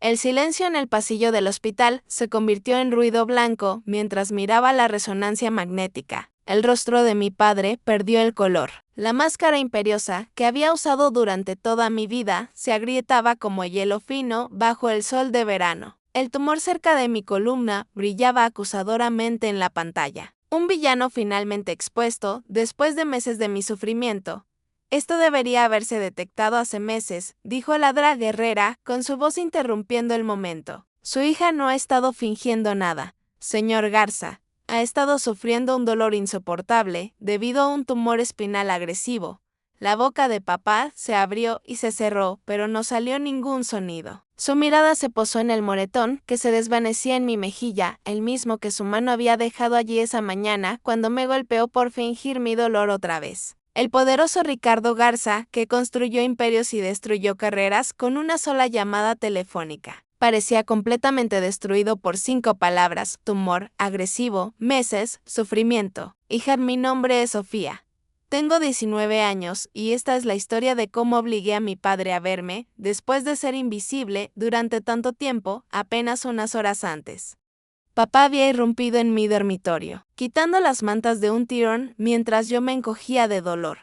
El silencio en el pasillo del hospital se convirtió en ruido blanco mientras miraba la resonancia magnética. El rostro de mi padre perdió el color. La máscara imperiosa que había usado durante toda mi vida se agrietaba como hielo fino bajo el sol de verano. El tumor cerca de mi columna brillaba acusadoramente en la pantalla. Un villano finalmente expuesto, después de meses de mi sufrimiento. Esto debería haberse detectado hace meses, dijo la draga guerrera, con su voz interrumpiendo el momento. Su hija no ha estado fingiendo nada. Señor Garza, ha estado sufriendo un dolor insoportable debido a un tumor espinal agresivo. La boca de papá se abrió y se cerró, pero no salió ningún sonido. Su mirada se posó en el moretón que se desvanecía en mi mejilla, el mismo que su mano había dejado allí esa mañana cuando me golpeó por fingir mi dolor otra vez. El poderoso Ricardo Garza, que construyó imperios y destruyó carreras con una sola llamada telefónica. Parecía completamente destruido por 5 palabras: tumor, agresivo, meses, sufrimiento. Hija, mi nombre es Sofía. Tengo 19 años y esta es la historia de cómo obligué a mi padre a verme, después de ser invisible durante tanto tiempo, apenas unas horas antes. Papá había irrumpido en mi dormitorio, quitando las mantas de un tirón mientras yo me encogía de dolor.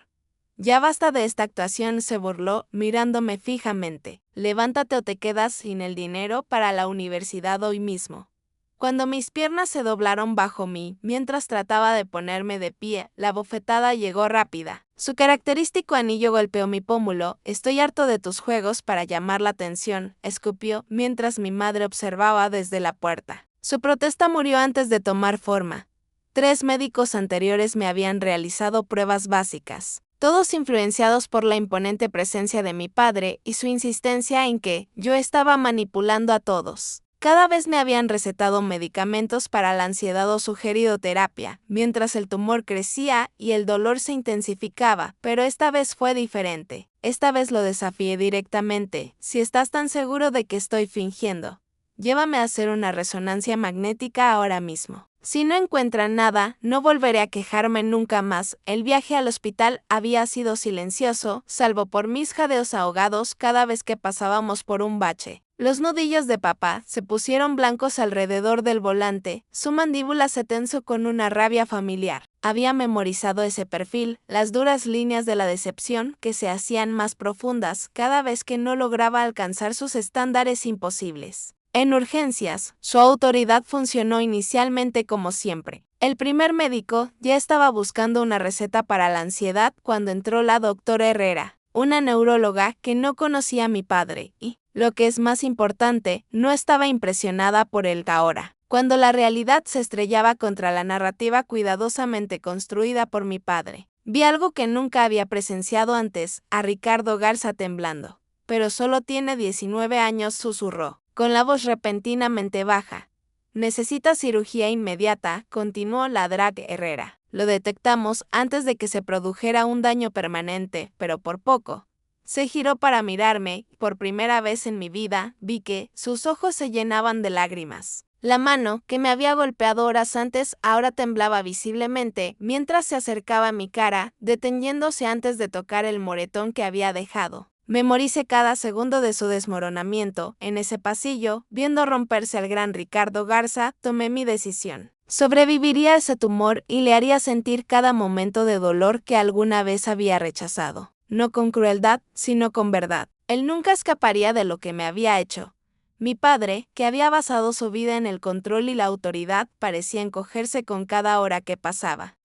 Ya basta de esta actuación, se burló, mirándome fijamente. Levántate o te quedas sin el dinero para la universidad hoy mismo. Cuando mis piernas se doblaron bajo mí, mientras trataba de ponerme de pie, la bofetada llegó rápida. Su característico anillo golpeó mi pómulo. Estoy harto de tus juegos para llamar la atención, escupió, mientras mi madre observaba desde la puerta. Su protesta murió antes de tomar forma. 3 médicos anteriores me habían realizado pruebas básicas, todos influenciados por la imponente presencia de mi padre y su insistencia en que yo estaba manipulando a todos. Cada vez me habían recetado medicamentos para la ansiedad o sugerido terapia, mientras el tumor crecía y el dolor se intensificaba, pero esta vez fue diferente. Esta vez lo desafié directamente. Si estás tan seguro de que estoy fingiendo, llévame a hacer una resonancia magnética ahora mismo. Si no encuentran nada, no volveré a quejarme nunca más. El viaje al hospital había sido silencioso, salvo por mis jadeos ahogados cada vez que pasábamos por un bache. Los nudillos de papá se pusieron blancos alrededor del volante, su mandíbula se tensó con una rabia familiar. Había memorizado ese perfil, las duras líneas de la decepción que se hacían más profundas cada vez que no lograba alcanzar sus estándares imposibles. En urgencias, su autoridad funcionó inicialmente como siempre. El primer médico ya estaba buscando una receta para la ansiedad cuando entró la doctora Herrera, una neuróloga que no conocía a mi padre y, lo que es más importante, no estaba impresionada por él ahora. Cuando la realidad se estrellaba contra la narrativa cuidadosamente construida por mi padre, vi algo que nunca había presenciado antes, a Ricardo Garza temblando. Pero solo tiene 19 años, susurró, con la voz repentinamente baja. Necesita cirugía inmediata, continuó la drag Herrera. Lo detectamos antes de que se produjera un daño permanente, pero por poco. Se giró para mirarme. Por primera vez en mi vida, vi que sus ojos se llenaban de lágrimas. La mano, que me había golpeado horas antes, ahora temblaba visiblemente mientras se acercaba a mi cara, deteniéndose antes de tocar el moretón que había dejado. Memoricé cada segundo de su desmoronamiento. En ese pasillo, viendo romperse al gran Ricardo Garza, tomé mi decisión. Sobreviviría a ese tumor y le haría sentir cada momento de dolor que alguna vez había rechazado. No con crueldad, sino con verdad. Él nunca escaparía de lo que me había hecho. Mi padre, que había basado su vida en el control y la autoridad, parecía encogerse con cada hora que pasaba.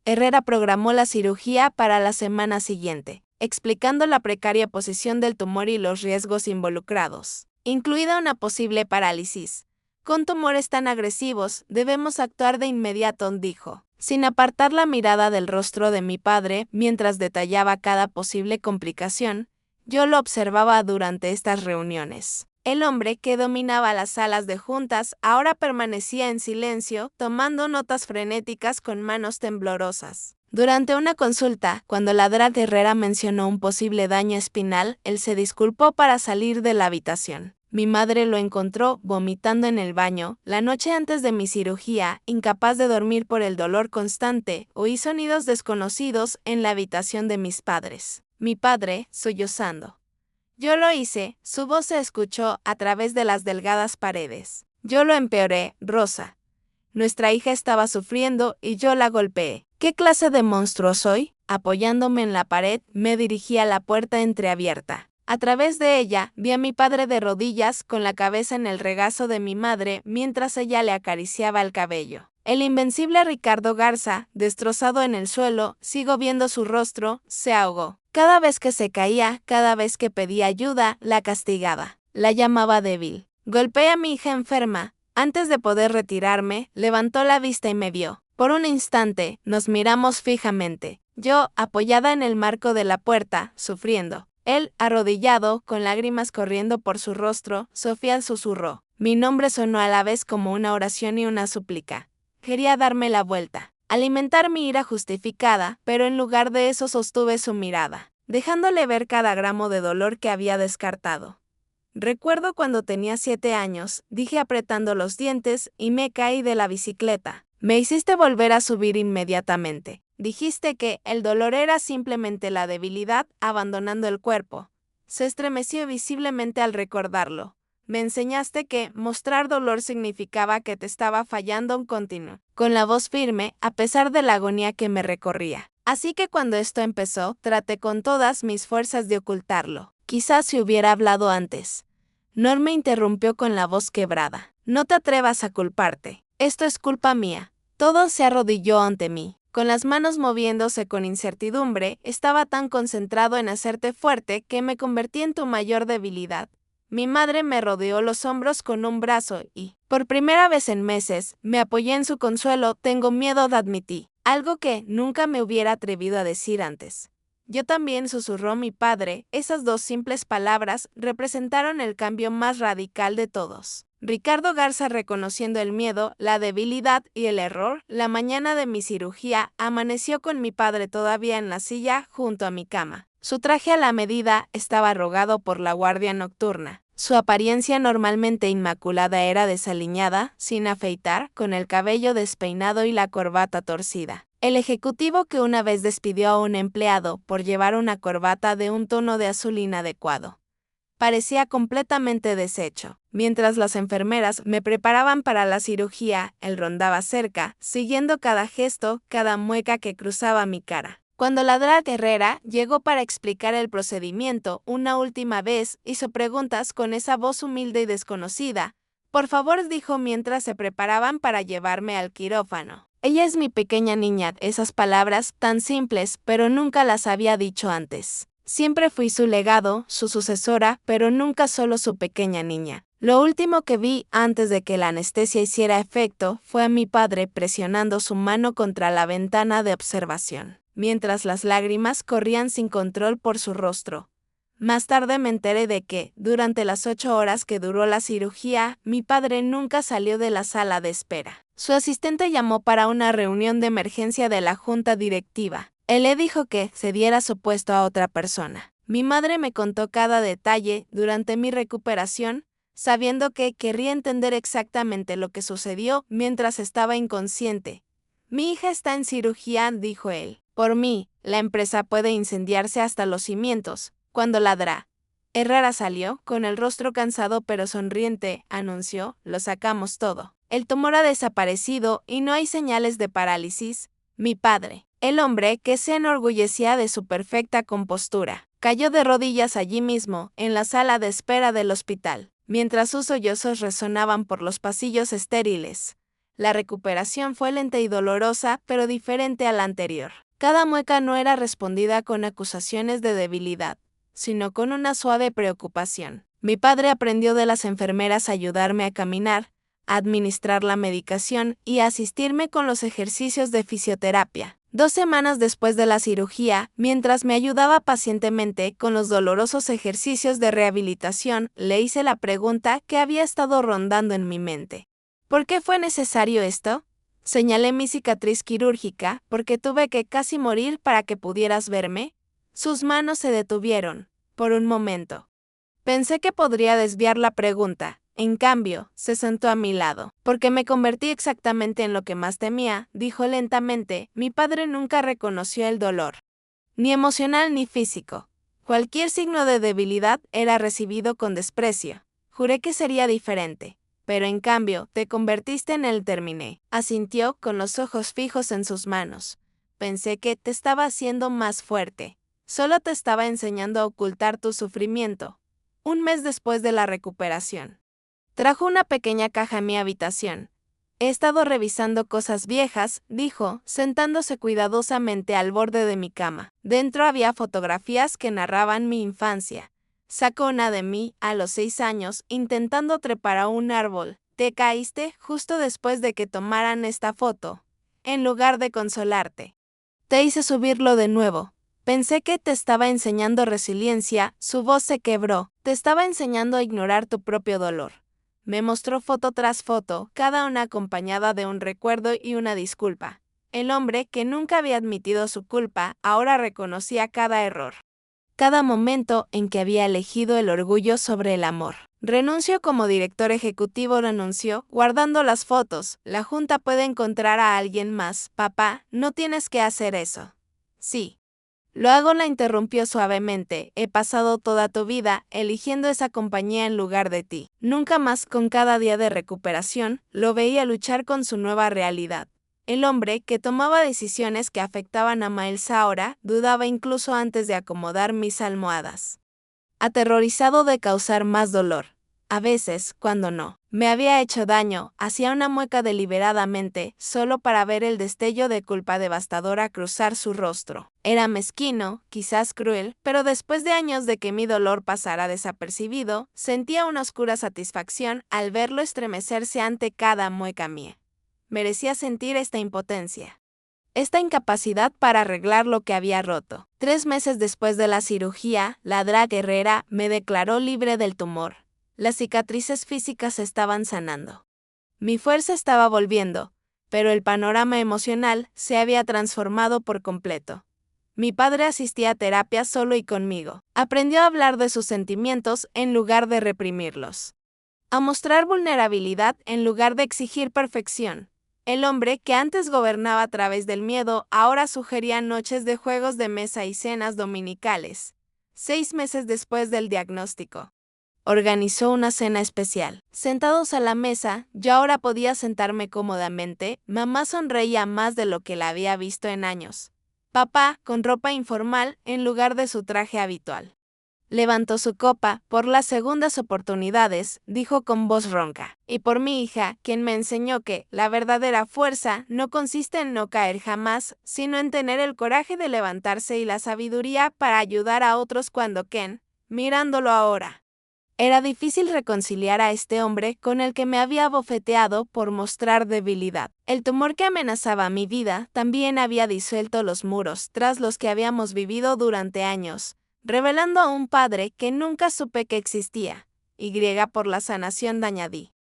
Herrera programó la cirugía para la semana siguiente, explicando la precaria posición del tumor y los riesgos involucrados, incluida una posible parálisis. Con tumores tan agresivos, debemos actuar de inmediato, dijo, sin apartar la mirada del rostro de mi padre mientras detallaba cada posible complicación. Yo lo observaba durante estas reuniones. El hombre que dominaba las salas de juntas ahora permanecía en silencio, tomando notas frenéticas con manos temblorosas. Durante una consulta, cuando la drag Herrera mencionó un posible daño espinal, él se disculpó para salir de la habitación. Mi madre lo encontró vomitando en el baño. La noche antes de mi cirugía, incapaz de dormir por el dolor constante, oí sonidos desconocidos en la habitación de mis padres. Mi padre, sollozando. Yo lo hice, su voz se escuchó a través de las delgadas paredes. Yo lo empeoré, Rosa. Nuestra hija estaba sufriendo y yo la golpeé. ¿Qué clase de monstruo soy? Apoyándome en la pared, me dirigí a la puerta entreabierta. A través de ella, vi a mi padre de rodillas con la cabeza en el regazo de mi madre mientras ella le acariciaba el cabello. El invencible Ricardo Garza, destrozado en el suelo, sigo viendo su rostro, se ahogó. Cada vez que se caía, cada vez que pedía ayuda, la castigaba. La llamaba débil. Golpeé a mi hija enferma. Antes de poder retirarme, levantó la vista y me vio. Por un instante, nos miramos fijamente. Yo, apoyada en el marco de la puerta, sufriendo. Él, arrodillado, con lágrimas corriendo por su rostro, Sofía susurró. Mi nombre sonó a la vez como una oración y una súplica. Quería darme la vuelta, alimentar mi ira justificada, pero en lugar de eso sostuve su mirada, dejándole ver cada gramo de dolor que había descartado. Recuerdo cuando tenía 7 años, dije apretando los dientes y me caí de la bicicleta. Me hiciste volver a subir inmediatamente. Dijiste que el dolor era simplemente la debilidad abandonando el cuerpo. Se estremeció visiblemente al recordarlo. Me enseñaste que mostrar dolor significaba que te estaba fallando un continuo, con la voz firme, a pesar de la agonía que me recorría. Así que cuando esto empezó, traté con todas mis fuerzas de ocultarlo. Quizás si hubiera hablado antes. Norm me interrumpió con la voz quebrada. No te atrevas a culparte. Esto es culpa mía. Todo se arrodilló ante mí. Con las manos moviéndose con incertidumbre, estaba tan concentrado en hacerte fuerte que me convertí en tu mayor debilidad. Mi madre me rodeó los hombros con un brazo y, por primera vez en meses, me apoyé en su consuelo. Tengo miedo, admití, algo que nunca me hubiera atrevido a decir antes. Yo también, susurró mi padre. Esas dos simples palabras representaron el cambio más radical de todos. Ricardo Garza, reconociendo el miedo, la debilidad y el error, la mañana de mi cirugía, amaneció con mi padre todavía en la silla junto a mi cama. Su traje a la medida estaba arrugado por la guardia nocturna. Su apariencia normalmente inmaculada era desaliñada, sin afeitar, con el cabello despeinado y la corbata torcida. El ejecutivo que una vez despidió a un empleado por llevar una corbata de un tono de azul inadecuado. Parecía completamente deshecho. Mientras las enfermeras me preparaban para la cirugía, él rondaba cerca, siguiendo cada gesto, cada mueca que cruzaba mi cara. Cuando la drag Herrera llegó para explicar el procedimiento una última vez, hizo preguntas con esa voz humilde y desconocida. Por favor, dijo mientras se preparaban para llevarme al quirófano. Ella es mi pequeña niña. Esas palabras tan simples, pero nunca las había dicho antes. Siempre fui su legado, su sucesora, pero nunca solo su pequeña niña. Lo último que vi antes de que la anestesia hiciera efecto fue a mi padre presionando su mano contra la ventana de observación, mientras las lágrimas corrían sin control por su rostro. Más tarde me enteré de que, durante las 8 horas que duró la cirugía, mi padre nunca salió de la sala de espera. Su asistente llamó para una reunión de emergencia de la junta directiva. Él le dijo que cediera su puesto a otra persona. Mi madre me contó cada detalle durante mi recuperación, sabiendo que querría entender exactamente lo que sucedió mientras estaba inconsciente. Mi hija está en cirugía, dijo él. Por mí, la empresa puede incendiarse hasta los cimientos. Cuando ladrá. Herrera salió, con el rostro cansado pero sonriente, anunció, lo sacamos todo. El tumor ha desaparecido y no hay señales de parálisis. Mi padre, el hombre que se enorgullecía de su perfecta compostura, cayó de rodillas allí mismo, en la sala de espera del hospital, mientras sus sollozos resonaban por los pasillos estériles. La recuperación fue lenta y dolorosa, pero diferente a la anterior. Cada mueca no era respondida con acusaciones de debilidad, sino con una suave preocupación. Mi padre aprendió de las enfermeras a ayudarme a caminar, a administrar la medicación y a asistirme con los ejercicios de fisioterapia. 2 semanas después de la cirugía, mientras me ayudaba pacientemente con los dolorosos ejercicios de rehabilitación, le hice la pregunta que había estado rondando en mi mente. ¿Por qué fue necesario esto? Señalé mi cicatriz quirúrgica, porque tuve que casi morir para que pudieras verme. Sus manos se detuvieron, por un momento. Pensé que podría desviar la pregunta. En cambio, se sentó a mi lado. Porque me convertí exactamente en lo que más temía, dijo lentamente. Mi padre nunca reconoció el dolor. Ni emocional ni físico. Cualquier signo de debilidad era recibido con desprecio. Juré que sería diferente, pero en cambio te convertiste en el terminé. Asintió con los ojos fijos en sus manos. Pensé que te estaba haciendo más fuerte. Solo te estaba enseñando a ocultar tu sufrimiento. Un mes después de la recuperación. Trajo una pequeña caja a mi habitación. He estado revisando cosas viejas, dijo, sentándose cuidadosamente al borde de mi cama. Dentro había fotografías que narraban mi infancia. Sacó una de mí, a los 6 años, intentando trepar a un árbol. Te caíste justo después de que tomaran esta foto. En lugar de consolarte. Te hice subirlo de nuevo. Pensé que te estaba enseñando resiliencia, su voz se quebró. Te estaba enseñando a ignorar tu propio dolor. Me mostró foto tras foto, cada una acompañada de un recuerdo y una disculpa. El hombre, que nunca había admitido su culpa, ahora reconocía cada error. Cada momento en que había elegido el orgullo sobre el amor. Renuncio como director ejecutivo, renunció, guardando las fotos. La junta puede encontrar a alguien más. Papá, no tienes que hacer eso. Sí. Lo hago, la interrumpió suavemente. He pasado toda tu vida eligiendo esa compañía en lugar de ti. Nunca más, con cada día de recuperación, lo veía luchar con su nueva realidad. El hombre, que tomaba decisiones que afectaban a Miles ahora, dudaba incluso antes de acomodar mis almohadas. Aterrorizado de causar más dolor. A veces, cuando no me había hecho daño, hacía una mueca deliberadamente, solo para ver el destello de culpa devastadora cruzar su rostro. Era mezquino, quizás cruel, pero después de años de que mi dolor pasara desapercibido, sentía una oscura satisfacción al verlo estremecerse ante cada mueca mía. Merecía sentir esta impotencia. Esta incapacidad para arreglar lo que había roto. 3 meses después de la cirugía, la drag guerrera me declaró libre del tumor. Las cicatrices físicas estaban sanando. Mi fuerza estaba volviendo, pero el panorama emocional se había transformado por completo. Mi padre asistía a terapia solo y conmigo. Aprendió a hablar de sus sentimientos en lugar de reprimirlos. A mostrar vulnerabilidad en lugar de exigir perfección. El hombre, que antes gobernaba a través del miedo, ahora sugería noches de juegos de mesa y cenas dominicales. 6 meses después del diagnóstico. Organizó una cena especial. Sentados a la mesa, yo ahora podía sentarme cómodamente. Mamá sonreía más de lo que la había visto en años. Papá, con ropa informal en lugar de su traje habitual. Levantó su copa, por las segundas oportunidades, dijo con voz ronca. Y por mi hija, quien me enseñó que la verdadera fuerza no consiste en no caer jamás, sino en tener el coraje de levantarse y la sabiduría para ayudar a otros cuando Ken, mirándolo ahora. Era difícil reconciliar a este hombre con el que me había abofeteado por mostrar debilidad. El tumor que amenazaba mi vida también había disuelto los muros tras los que habíamos vivido durante años, revelando a un padre que nunca supe que existía. Y por la sanación, añadí.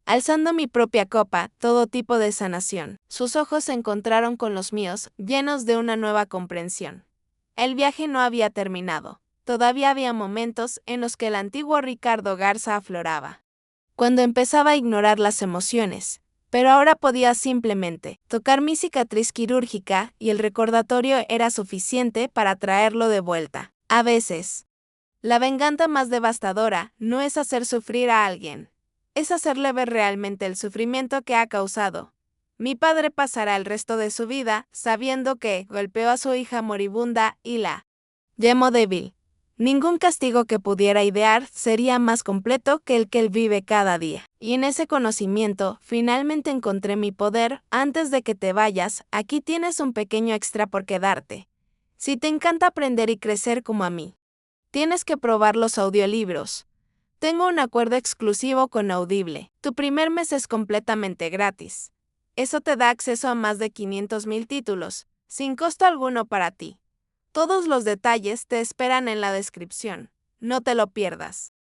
Alzando mi propia copa, todo tipo de sanación. Sus ojos se encontraron con los míos, llenos de una nueva comprensión. El viaje no había terminado. Todavía había momentos en los que el antiguo Ricardo Garza afloraba. Cuando empezaba a ignorar las emociones, pero ahora podía simplemente tocar mi cicatriz quirúrgica y el recordatorio era suficiente para traerlo de vuelta. A veces, la venganza más devastadora no es hacer sufrir a alguien, es hacerle ver realmente el sufrimiento que ha causado. Mi padre pasará el resto de su vida sabiendo que golpeó a su hija moribunda y la llamó débil. Ningún castigo que pudiera idear sería más completo que el que él vive cada día. Y en ese conocimiento, finalmente encontré mi poder. Antes de que te vayas, aquí tienes un pequeño extra por quedarte. Si te encanta aprender y crecer como a mí, tienes que probar los audiolibros. Tengo un acuerdo exclusivo con Audible. Tu primer mes es completamente gratis. Eso te da acceso a más de 500,000 títulos, sin costo alguno para ti. Todos los detalles te esperan en la descripción. No te lo pierdas.